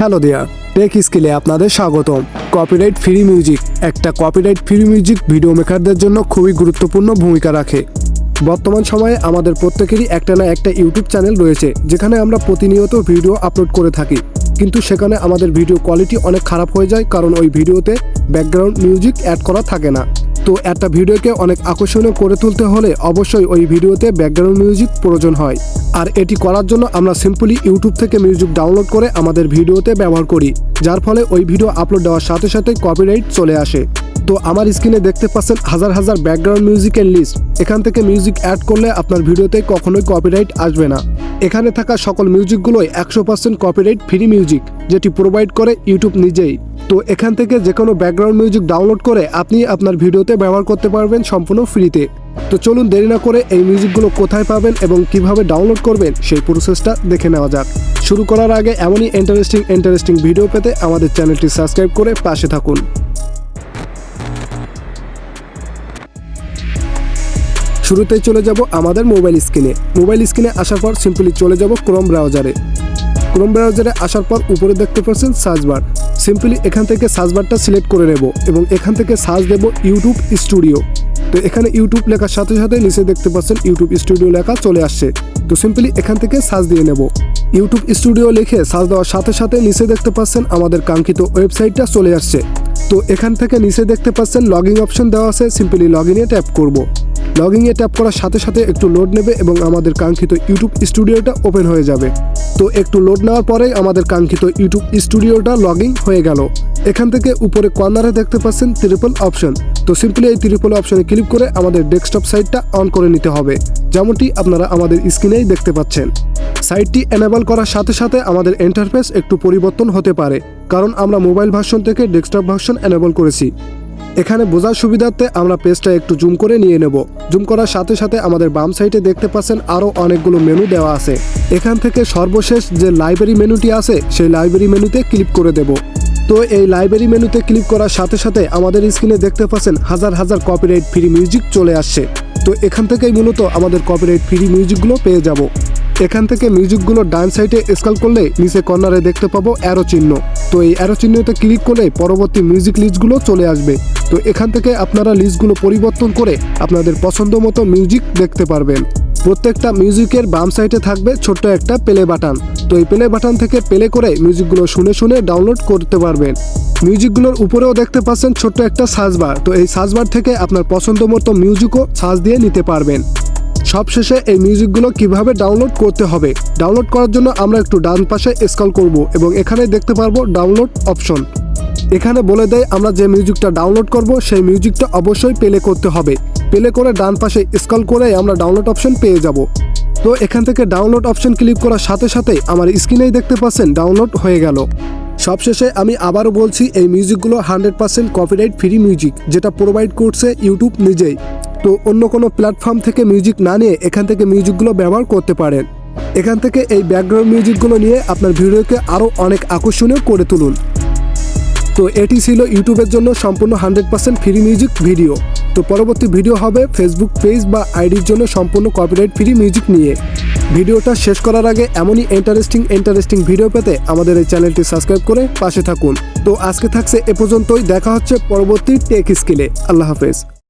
Hello দেয়ার, take স্কিলে আপনাদের স্বাগতম। Copyright free music একটা কপিরাইট ফ্রি মিউজিক ভিডিও মেকারদের জন্য খুবই গুরুত্বপূর্ণ ভূমিকা রাখে। বর্তমান সময়ে আমাদের প্রত্যেকেরই একটা না একটা ইউটিউব চ্যানেল রয়েছে, যেখানে আমরা প্রতিনিয়ত ভিডিও আপলোড করে থাকি, কিন্তু সেখানে আমাদের ভিডিও কোয়ালিটি অনেক খারাপ হয়ে যায়, কারণ ওই ভিডিওতে ব্যাকগ্রাউন্ড মিউজিক অ্যাড করা থাকে না। তো একটা ভিডিওকে অনেক আকর্ষণীয় করে তুলতে হলে অবশ্যই ওই ভিডিওতে ব্যাকগ্রাউন্ড মিউজিক প্রয়োজন হয়। আর এটি করার জন্য আমরা সিম্পলি ইউটিউব থেকে মিউজিক ডাউনলোড করে আমাদের ভিডিওতে ব্যবহার করি, যার ফলে ওই ভিডিও আপলোড দেওয়ার সাথে সাথে কপিরাইট চলে আসে। তো আমার স্ক্রিনে দেখতে পাচ্ছেন হাজার হাজার ব্যাকগ্রাউন্ড মিউজিকের লিস্ট। এখান থেকে মিউজিক অ্যাড করলে আপনার ভিডিওতে কখনোই কপিরাইট আসবে না। এখানে থাকা সকল মিউজিকগুলোই 100% কপিরাইট ফ্রি মিউজিক, যেটি প্রোভাইড করে ইউটিউব নিজেই। তো এখান থেকে যে কোনো ব্যাকগ্রাউন্ড মিউজিক ডাউনলোড করে আপনি আপনার ভিডিওতে ব্যবহার করতে পারবেন সম্পূর্ণ ফ্রিতে। তো চলুন দেরি না করে এই মিউজিকগুলো কোথায় পাবেন এবং কিভাবে ডাউনলোড করবেন সেই প্রসেসটা দেখে নেওয়া যাক। শুরু করার আগে এমনই ইন্টারেস্টিং ভিডিও পেতে আমাদের চ্যানেলটি সাবস্ক্রাইব করে পাশে থাকুন। শুরুতেই চলে যাব আমাদের মোবাইল স্ক্রিনে আসার পর সিম্পলি চলে যাব ক্রোম ব্রাউজারে আসার পর উপরে দেখতে পাচ্ছেন সার্চ বার। সিম্পলি এখান থেকে সার্চ বারটা সিলেক্ট করে নেব এবং এখান থেকে সার্চ দেব ইউটিউব স্টুডিও। তো এখানে ইউটিউব লেখার সাথে সাথে নিচে দেখতে পাচ্ছেন ইউটিউব স্টুডিও লেখা চলে আসছে। তো সিম্পলি এখান থেকে সার্চ দিয়ে নেব। ইউটিউব স্টুডিও লিখে সার্চ দেওয়ার সাথে সাথে নিচে দেখতে পাচ্ছেন আমাদের কাঙ্ক্ষিত ওয়েবসাইটটা চলে আসছে। তো এখান থেকে নিচে দেখতে পাচ্ছেন লগইন অপশন দেওয়া আছে, সিম্পলি লগইনে ট্যাপ করব। লগইনে ট্যাপ করার সাথে সাথে একটু লোড নেবে এবং আমাদের কাঙ্ক্ষিত ইউটিউব স্টুডিওটা ওপেন হয়ে যাবে। তো একটু লোড নেওয়ার পরে আমাদের কাঙ্ক্ষিত ইউটিউব স্টুডিওটা লগইন হয়ে গেল। এখান থেকে উপরে কর্নারে দেখতে পাচ্ছেন ট্রিপল অপশন। তো সিম্পলি এই ট্রিপল অপশনে ক্লিক করে আমাদের ডেস্কটপ সাইটটা অন করে নিতে হবে, যেমনটি আপনারা আমাদের স্ক্রিনেই দেখতে পাচ্ছেন। সাইটটি এনেবল করার সাথে সাথে আমাদের ইন্টারফেস একটু পরিবর্তন হতে পারে, কারণ আমরা মোবাইল ভার্সন থেকে ডেস্কটপ ভার্সন এনেবল করেছি। এখানে বোঝার সুবিধার্থে আমরা পেজটা একটু জুম করে নিয়ে নেব। জুম করার সাথে সাথে আমাদের বাম সাইডে দেখতে পাচ্ছেন আরও অনেকগুলো মেনু দেওয়া আছে। এখান থেকে সর্বশেষ যে লাইব্রেরি মেনুটি আছে সেই লাইব্রেরি মেনুতে ক্লিক করে দেব। তো এই লাইব্রেরি মেনুতে ক্লিক করার সাথে সাথে আমাদের স্ক্রিনে দেখতে পাচ্ছেন হাজার হাজার কপিরাইট ফ্রি মিউজিক চলে আসছে। তো এখান থেকেই মূলত আমাদের কপিরাইট ফ্রি মিউজিকগুলো পেয়ে যাব। এখান থেকে মিউজিকগুলো ডান সাইডে স্ক্রল করলে নিচে কর্নারে দেখতে পাবো অ্যারো চিহ্ন। তো এই অ্যারো চিহ্নতে ক্লিক করলে পরবর্তী মিউজিক লিস্টগুলো চলে আসবে। তো এখান থেকে আপনারা লিস্টগুলো পরিবর্তন করে আপনাদের পছন্দ মতো মিউজিক দেখতে পারবেন। প্রত্যেকটা মিউজিকের বাম সাইডে থাকবে ছোট্ট একটা প্লে বাটন। তো এই প্লে বাটন থেকে প্লে করে মিউজিকগুলো শুনে শুনে ডাউনলোড করতে পারবেন। মিউজিকগুলোর উপরেও দেখতে পাচ্ছেন ছোট্ট একটা সার্চ বার। তো এই সার্চ বার থেকে আপনার পছন্দ মতো মিউজিকও সার্চ দিয়ে নিতে পারবেন। সবশেষে এই মিউজিকগুলো কিভাবে ডাউনলোড করতে হবে, ডাউনলোড করার জন্য আমরা একটু ডান পাশে স্ক্রল করব এবং এখানে দেখতে পারবো ডাউনলোড অপশন। এখানে বলে দেয় আমরা যে মিউজিকটা ডাউনলোড করব সেই মিউজিকটা অবশ্যই প্লে করতে হবে। প্লে করে ডান পাশে স্ক্রল করে আমরা ডাউনলোড অপশন পেয়ে যাব। তো এখান থেকে ডাউনলোড অপশন ক্লিক করার সাথে সাথে আমার স্ক্রিনেই দেখতে পাচ্ছেন ডাউনলোড হয়ে গেল। সবশেষে আমি আবারও বলছি, এই মিউজিকগুলো 100% কপিরাইট ফ্রি মিউজিক, যেটা প্রোভাইড করছে ইউটিউব নিজেই। তো অন্য কোনো প্ল্যাটফর্ম থেকে মিউজিক না নিয়ে এখান থেকে মিউজিকগুলো ব্যবহার করতে পারেন। এখান থেকে এই ব্যাকগ্রাউন্ড মিউজিকগুলো নিয়ে আপনার ভিডিওকে আরও অনেক আকর্ষণীয় করে তুলুন। তো এটি ছিল ইউটিউবের জন্য সম্পূর্ণ 100% ফ্রি মিউজিক ভিডিও। তো পরবর্তী ভিডিও হবে ফেসবুক পেজ বা আইডির জন্য সম্পূর্ণ কপিরাইট ফ্রি মিউজিক নিয়ে। ভিডিওটা শেষ করার আগে এমনই ইন্টারেস্টিং ভিডিও পেতে আমাদের এই চ্যানেলটি সাবস্ক্রাইব করে পাশে থাকুন। তো আজকে থাকছে এ পর্যন্তই, দেখা হচ্ছে পরবর্তী টেক স্কিলে। আল্লাহ হাফেজ।